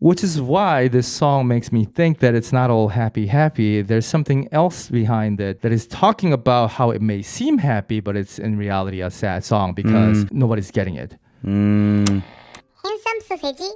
Which is why this song makes me think that it's not all happy, happy. There's something else behind it that is talking about how it may seem happy, but it's in reality a sad song because nobody's getting it. Handsome 소세지.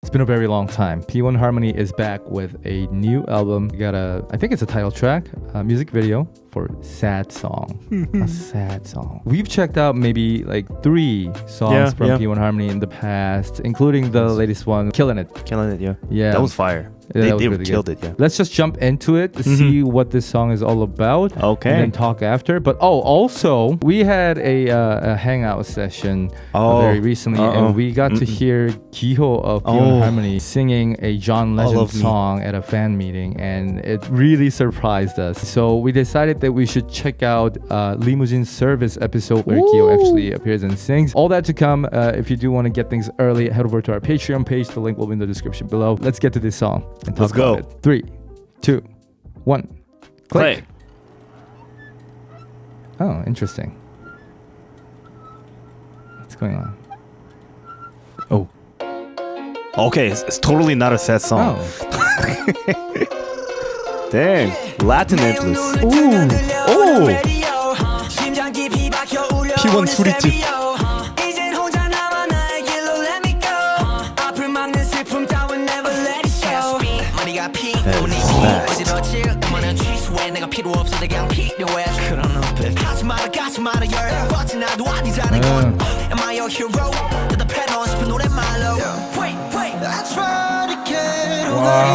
It's been a very long time. P1Harmony is back with a new album. We got I think it's a title track, a music video for Sad Song. A sad song. We've checked out maybe like 3 songs from P1Harmony in the past, including the latest one, Killin It. Killin It, yeah. Yeah. That was fire. Yeah, they really killed good. it, yeah. Let's just jump into it to see what this song is all about. Okay. And then talk after. But also, we had a hangout session very recently, and we got to hear Keeho of P1Harmony singing a John Legend song at a fan meeting, and it really surprised us. So we decided that we should check out Limousine Service episode where Keeho actually appears and sings. All that to come. If you do want to get things early, head over to our Patreon page. The link will be in the description below. Let's get to this song. And Let's go. It. 3, 2, 1. Click. Play. Oh, interesting. What's going on? Oh. Okay, it's totally not a sad song. Dang, Latin influence. Ooh. Oh. P1 소리집.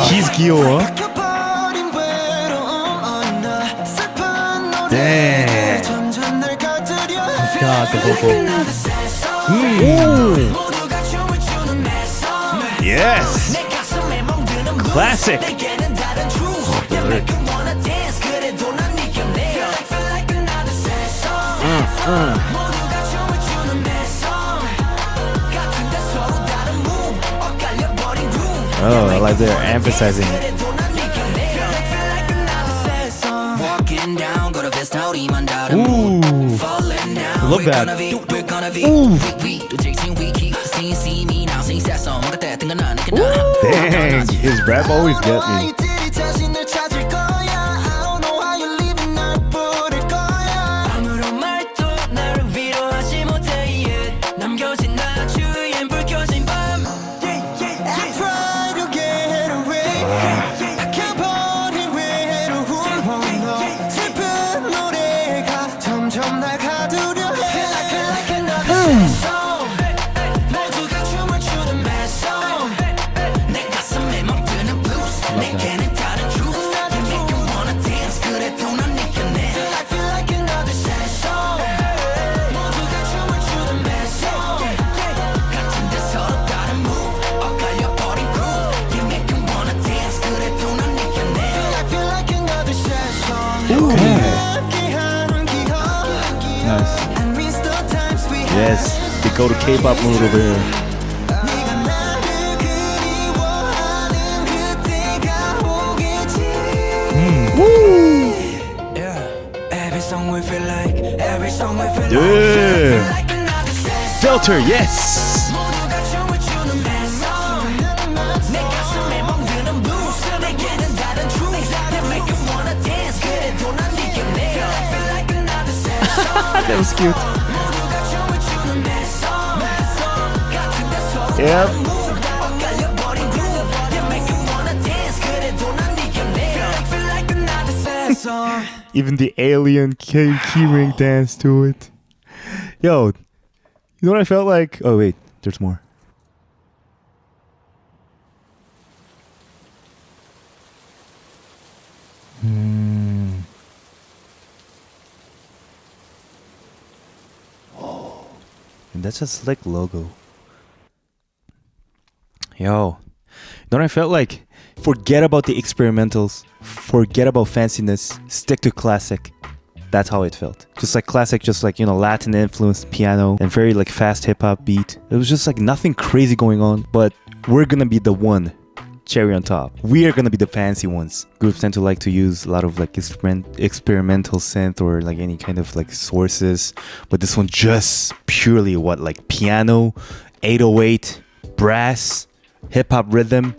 He's 귀여워. Damn. God, the vocal. Yes. Classic. The lyric. Oh, I like they're emphasizing it. Ooh, love that. Ooh. Dang, his rap always gets me. Yes, they go to K-pop mood over here. Woo! Yeah. Filter, yes! That was cute. Yep. Even the alien keyring dance to it. Yo, you know what I felt like? Oh wait, there's more. Oh, and that's a slick logo. Yo, you know what I felt like? Forget about the experimentals. Forget about fanciness. Stick to classic. That's how it felt. Just like classic, just like, you know, Latin influenced piano and very like fast hip hop beat. It was just like nothing crazy going on, but we're gonna be the one cherry on top. We are gonna be the fancy ones. Groups tend to like to use a lot of like experimental synth or like any kind of like sources, but this one just purely what, like piano, 808, brass, hip hop rhythm,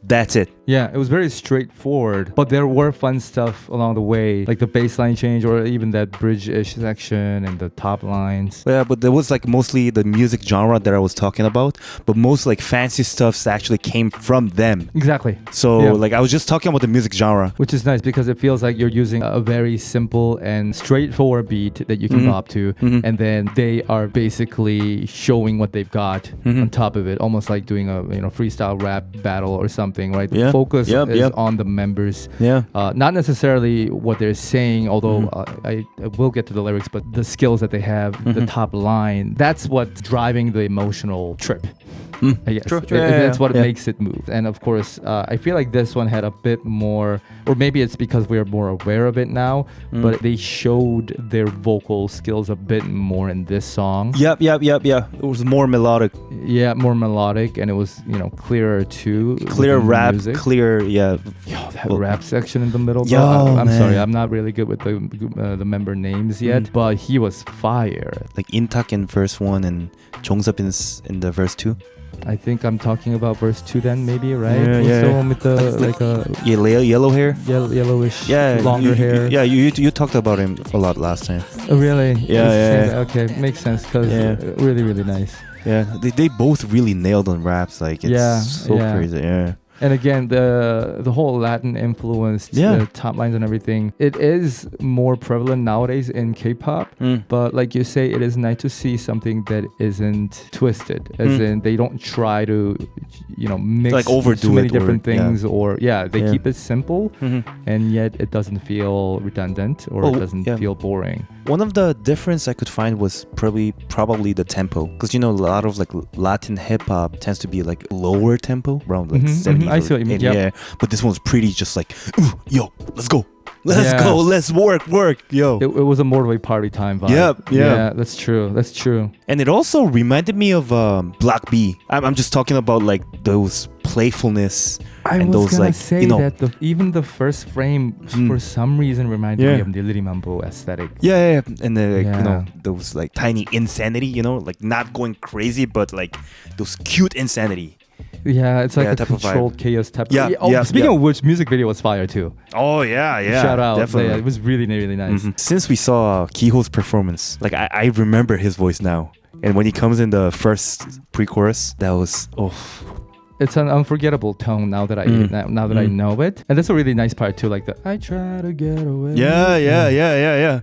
That's it. Yeah, it was very straightforward, but there were fun stuff along the way, like the bass line change or even that bridge-ish section and the top lines. Yeah, but there was like mostly the music genre that I was talking about, but most like fancy stuffs actually came from them. Exactly. So like I was just talking about the music genre. Which is nice because it feels like you're using a very simple and straightforward beat that you can bop to, and then they are basically showing what they've got on top of it, almost like doing a freestyle rap battle or something, right? The focus is on the members, not necessarily what they're saying, although I will get to the lyrics, but the skills that they have, the top line, that's what's driving the emotional trip. I guess. True. That's what makes it move. And of course, I feel like this one had a bit more, or maybe it's because we're more aware of it now, but they showed their vocal skills a bit more in this song. Yep. It was more melodic. Yeah, more melodic, and it was, clearer too. Clear rap, clear, Yo, that rap section in the middle. Yo, I'm sorry, I'm not really good with the member names yet, but he was fire. Like Intak in verse 1 and Jongseob in the verse 2. I think I'm talking about verse 2 then, maybe, right? Yeah. The one with the like a yellow hair, yellowish, longer hair. Yeah, you talked about him a lot last time. Oh, really? Yeah. Okay, makes sense because really, really nice. Yeah, they both really nailed on raps. Like it's so crazy. Yeah. And again, the whole Latin influence, the top lines and everything, it is more prevalent nowadays in K-pop. But like you say, it is nice to see something that isn't twisted, as in they don't try to, mix like overdo too many it different things, or they keep it simple, and yet it doesn't feel redundant or it doesn't feel boring. One of the difference I could find was probably the tempo, because a lot of like Latin hip hop tends to be like lower tempo, around like 70. I see what you mean. Yeah, but this one's pretty just like, ooh, yo, let's go, let's work, yo. It was a more of a party time vibe. Yeah, that's true. And it also reminded me of Block B. I'm just talking about like those playfulness. I and was those gonna like say that even the first frame for some reason reminded me of Niliri Mambo aesthetic. Yeah, and then those like tiny insanity, like not going crazy, but like those cute insanity. Yeah, it's like a controlled chaos type. Speaking of which, music video was fire too. Oh yeah, Shout out, definitely. Yeah, it was really, really nice. Since we saw Keeho's performance, like I remember his voice now, and when he comes in the first pre-chorus, that was it's an unforgettable tone now that I know it, and that's a really nice part too. Like the I try to get away. Yeah.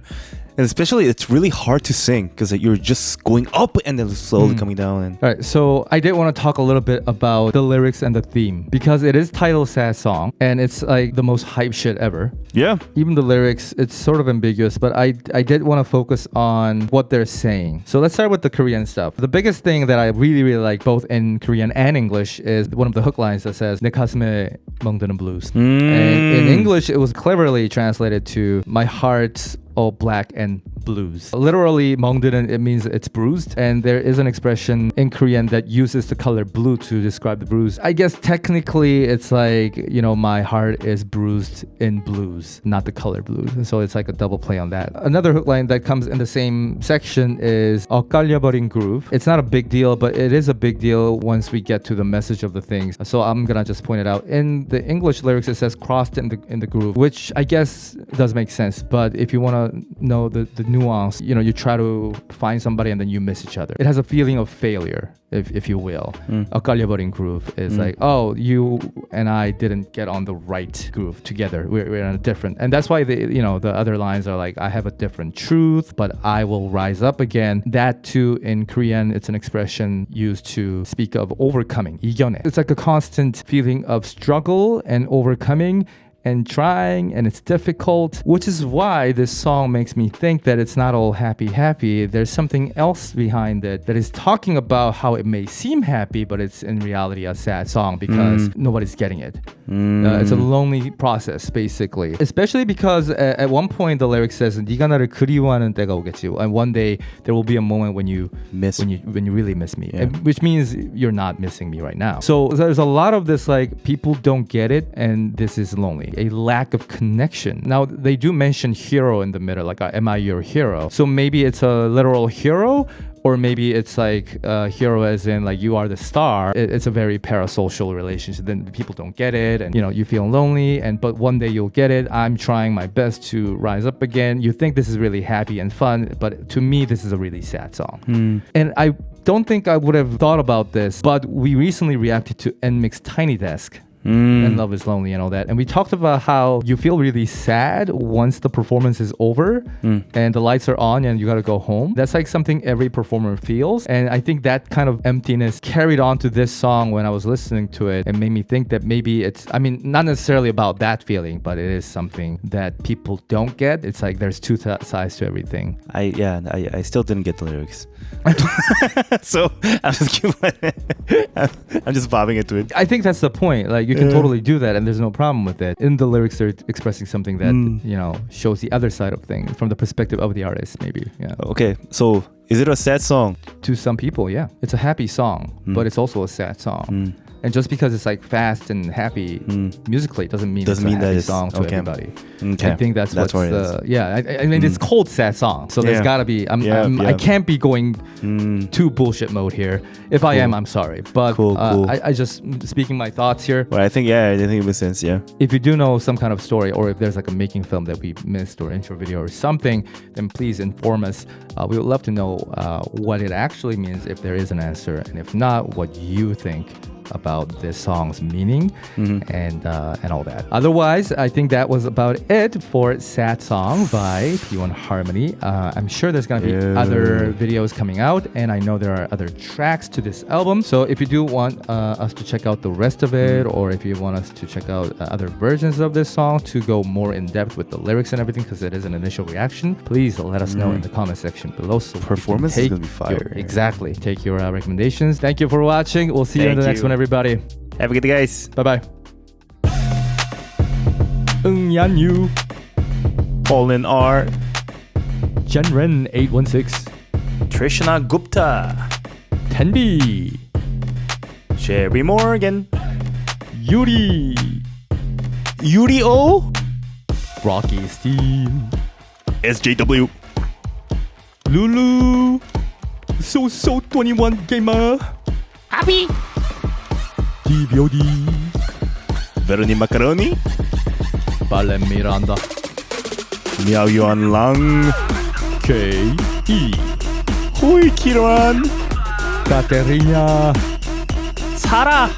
And especially, it's really hard to sing because you're just going up and then slowly coming down. All right, so I did want to talk a little bit about the lyrics and the theme because it is titled Sad Song and it's like the most hype shit ever. Yeah. Even the lyrics, it's sort of ambiguous, but I did want to focus on what they're saying. So let's start with the Korean stuff. The biggest thing that I really, really like both in Korean and English is one of the hook lines that says 내 가슴에 멍드는 blues. And in English, it was cleverly translated to my heart's all black and blues. Literally, 멍드는, it means it's bruised. And there is an expression in Korean that uses the color blue to describe the bruise. I guess technically it's like, my heart is bruised in blues, not the color blues. So it's like a double play on that. Another hook line that comes in the same section is 엇갈려버린 groove. It's not a big deal, but it is a big deal once we get to the message of the things. So I'm gonna just point it out. In the English lyrics, it says crossed in the groove, which I guess does make sense. But if you want to know the nuance, you try to find somebody and then you miss each other. It has a feeling of failure, if you will. 엇갈려버린 groove is like, oh, you and I didn't get on the right groove together. We're on a different, and that's why the other lines are like, I have a different truth, but I will rise up again. That too, in Korean, it's an expression used to speak of overcoming. 이겨내. It's like a constant feeling of struggle and overcoming and trying, and it's difficult, which is why this song makes me think that it's not all happy. There's something else behind it that is talking about how it may seem happy, but it's in reality a sad song because nobody's getting it. It's a lonely process, basically. Especially because at one point the lyric says 네가 나를 그리워하는 때가 오겠지, and one day there will be a moment when you really miss me, which means you're not missing me right now. So there's a lot of this like people don't get it, and this is lonely. A lack of connection. Now, they do mention hero in the middle, like, am I your hero? So maybe it's a literal hero, or maybe it's like hero as in like you are the star. It's a very parasocial relationship. Then people don't get it, and you feel lonely. But one day you'll get it. I'm trying my best to rise up again. You think this is really happy and fun, but to me this is a really sad song. And I don't think I would have thought about this, but we recently reacted to NMIX's Tiny Desk. And Love is Lonely and all that. And we talked about how you feel really sad once the performance is over and the lights are on and you got to go home. That's like something every performer feels. And I think that kind of emptiness carried on to this song when I was listening to it and made me think that maybe it's, I mean, not necessarily about that feeling, but it is something that people don't get. It's like there's two sides to everything. I still didn't get the lyrics. So I'm just bobbing into it. I think that's the point. Like you can totally do that and there's no problem with it. In the lyrics they're expressing something that shows the other side of things from the perspective of the artist, maybe. Yeah. Okay, so is it a sad song? To some people, yeah. It's a happy song, but it's also a sad song. And just because it's like fast and happy musically doesn't mean it's a happy song to everybody. Okay. I think that's what's I mean it's called sad song, so there's gotta be. I can't be going too bullshit mode here. If I am, I'm sorry. But cool. I just speaking my thoughts here. Well, I think it makes sense. Yeah. If you do know some kind of story, or if there's like a making film that we missed or intro video or something, then please inform us. We would love to know what it actually means, if there is an answer, and if not, what you think about this song's meaning and all that. Otherwise, I think that was about it for Sad Song by P1Harmony. I'm sure there's gonna be other videos coming out, and I know there are other tracks to this album. So if you do want us to check out the rest of it, or if you want us to check out other versions of this song to go more in depth with the lyrics and everything, because it is an initial reaction, please let us know in the comment section below. So performance is gonna be fire. Exactly. Take your recommendations. Thank you for watching. We'll see you in the next one, everybody. Have a good day, guys. Bye-bye. Yan All in R. Jenren 816. Trishna Gupta. Tenbi. Sherry Morgan. Yuri. Yuri O. Rocky Steam. SJW. Lulu. So 21 Gamer. Happy. DVOD. Veroni Macaroni. Balem Miranda. Miao Yuan Lang. K.E. Hui Kiran. Katerina. Sara.